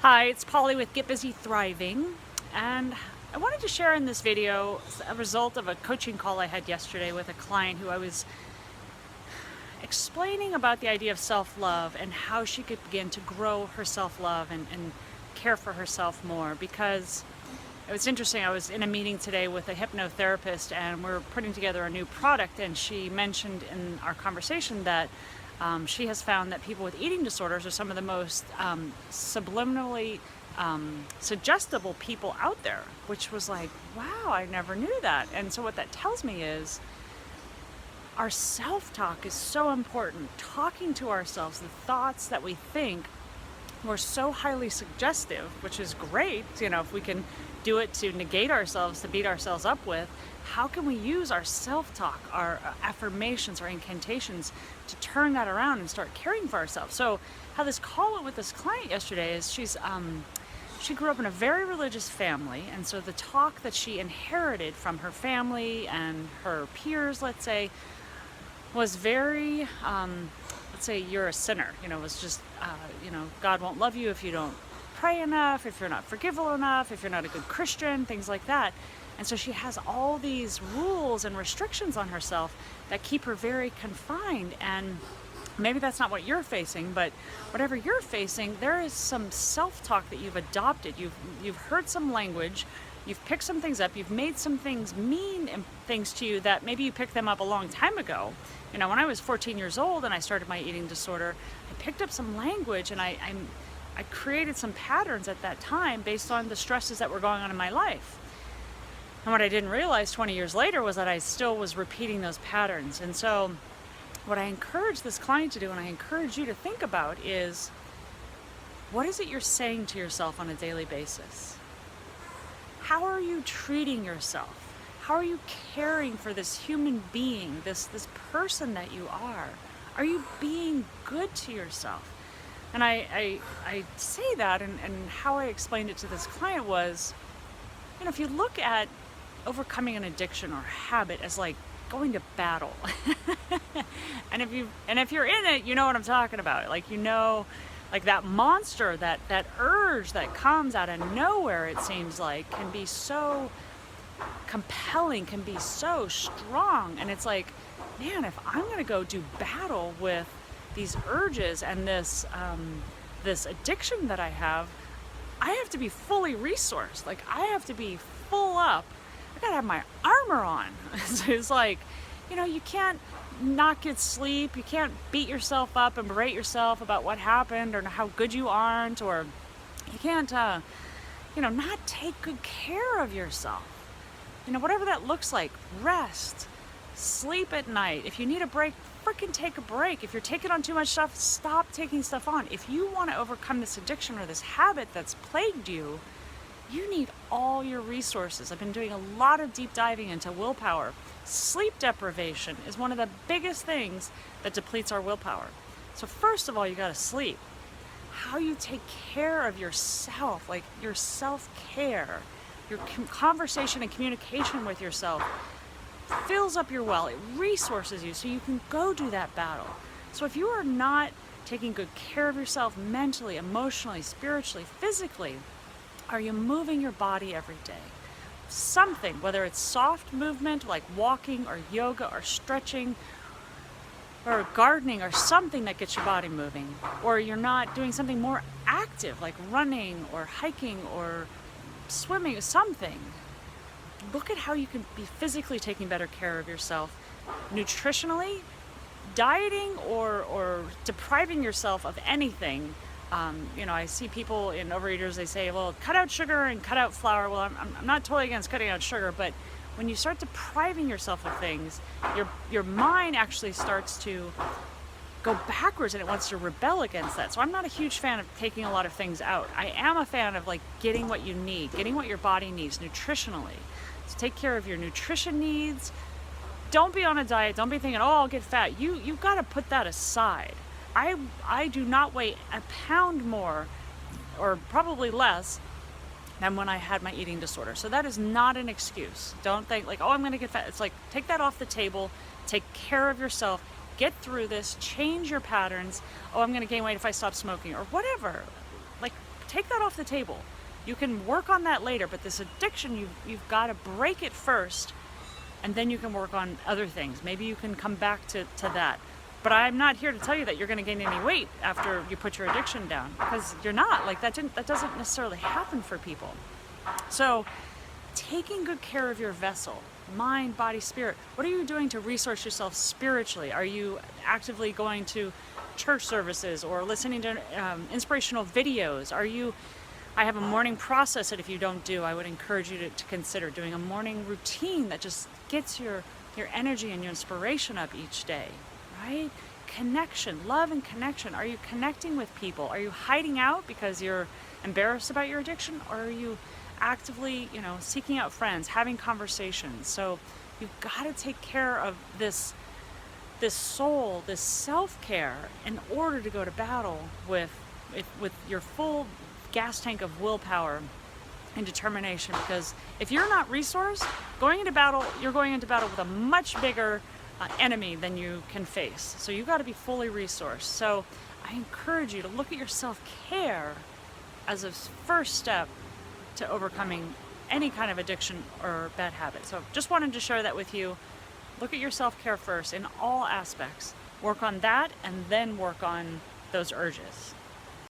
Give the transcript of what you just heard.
Hi, it's Polly with Get Busy Thriving, and I wanted to share in this video a result of a coaching call I had yesterday with a client who I was explaining about the idea of self-love and how she could begin to grow her self-love and care for herself more. Because it was interesting, I was in a meeting today with a hypnotherapist and we're putting together a new product, and she mentioned in our conversation that she has found that people with eating disorders are some of the most subliminally suggestible people out there, which was like, wow, I never knew that. And so what that tells me is our self-talk is so important. Talking to ourselves, the thoughts that we think, we're so highly suggestive, which is great, if we can do it to negate ourselves, to beat ourselves up with. How can we use our self-talk, our affirmations, our incantations to turn that around and start caring for ourselves? So how this call went with this client yesterday is she grew up in a very religious family, and so the talk that she inherited from her family and her peers, let's say, was very, let's say you're a sinner. It was just, God won't love you if you don't pray enough, if you're not forgivable enough, if you're not a good Christian, things like that. And so she has all these rules and restrictions on herself that keep her very confined. And maybe that's not what you're facing, but whatever you're facing, there is some self-talk that you've adopted. You've heard some language, you've picked some things up, you've made some things mean things to you that maybe you picked them up a long time ago. When I was 14 years old and I started my eating disorder, I picked up some language and I created some patterns at that time based on the stresses that were going on in my life. And what I didn't realize 20 years later was that I still was repeating those patterns. And so what I encourage this client to do, and I encourage you to think about, is what is it you're saying to yourself on a daily basis? How are you treating yourself? How are you caring for this human being, this person that you are? Are you being good to yourself? And I say that, and how I explained it to this client was, if you look at overcoming an addiction or habit as like going to battle, and if you're in it, you know what I'm talking about. Like that monster, that urge that comes out of nowhere, it seems like, can be so compelling, can be so strong. And it's like, man, if I'm going to go do battle with these urges and this addiction that I have to be fully resourced. Like, I have to be full up. I gotta have my armor on. So it's like, you can't not get sleep. You can't beat yourself up and berate yourself about what happened or how good you aren't, or you can't, not take good care of yourself. Whatever that looks like. Rest, sleep at night. If you need a break, freaking take a break. If you're taking on too much stuff, stop taking stuff on. If you want to overcome this addiction or this habit that's plagued you, you need all your resources. I've been doing a lot of deep diving into willpower. Sleep deprivation is one of the biggest things that depletes our willpower. So first of all, you got to sleep. How you take care of yourself, like your self-care, your conversation and communication with yourself, fills up your well. It resources you so you can go do that battle. So if you are not taking good care of yourself mentally, emotionally, spiritually, physically, are you moving your body every day? Something, whether it's soft movement like walking or yoga or stretching or gardening or something that gets your body moving, or you're not doing something more active like running or hiking or swimming or something. Look at how you can be physically taking better care of yourself, nutritionally, dieting or depriving yourself of anything. I see people in Overeaters, they say, well, cut out sugar and cut out flour. Well, I'm not totally against cutting out sugar, but when you start depriving yourself of things, your mind actually starts to go backwards and it wants to rebel against that. So I'm not a huge fan of taking a lot of things out. I am a fan of getting what you need, getting what your body needs nutritionally. So take care of your nutrition needs. Don't be on a diet. Don't be thinking, oh, I'll get fat. You've got to put that aside. I do not weigh a pound more, or probably less, than when I had my eating disorder. So that is not an excuse. Don't think oh, I'm going to get fat. It's like, take that off the table. Take care of yourself. Get through this. Change your patterns. Oh, I'm going to gain weight if I stop smoking, or whatever. take that off the table. You can work on that later, but this addiction, you've got to break it first, and then you can work on other things. Maybe you can come back to that. But I'm not here to tell you that you're going to gain any weight after you put your addiction down, because you're not. Like that doesn't necessarily happen for people. So taking good care of your vessel, mind, body, spirit. What are you doing to resource yourself spiritually? Are you actively going to church services or listening to inspirational videos? I have a morning process that if you don't do, I would encourage you to consider doing a morning routine that just gets your energy and your inspiration up each day, right? Connection, love and connection. Are you connecting with people? Are you hiding out because you're embarrassed about your addiction? Or are you actively, seeking out friends, having conversations? So you've got to take care of this soul, this self-care, in order to go to battle with your full gas tank of willpower and determination. Because if you're not resourced, you're going into battle with a much bigger enemy than you can face. So you've got to be fully resourced. So I encourage you to look at your self-care as a first step to overcoming any kind of addiction or bad habit. So just wanted to share that with you. Look at your self-care first in all aspects. Work on that, and then work on those urges.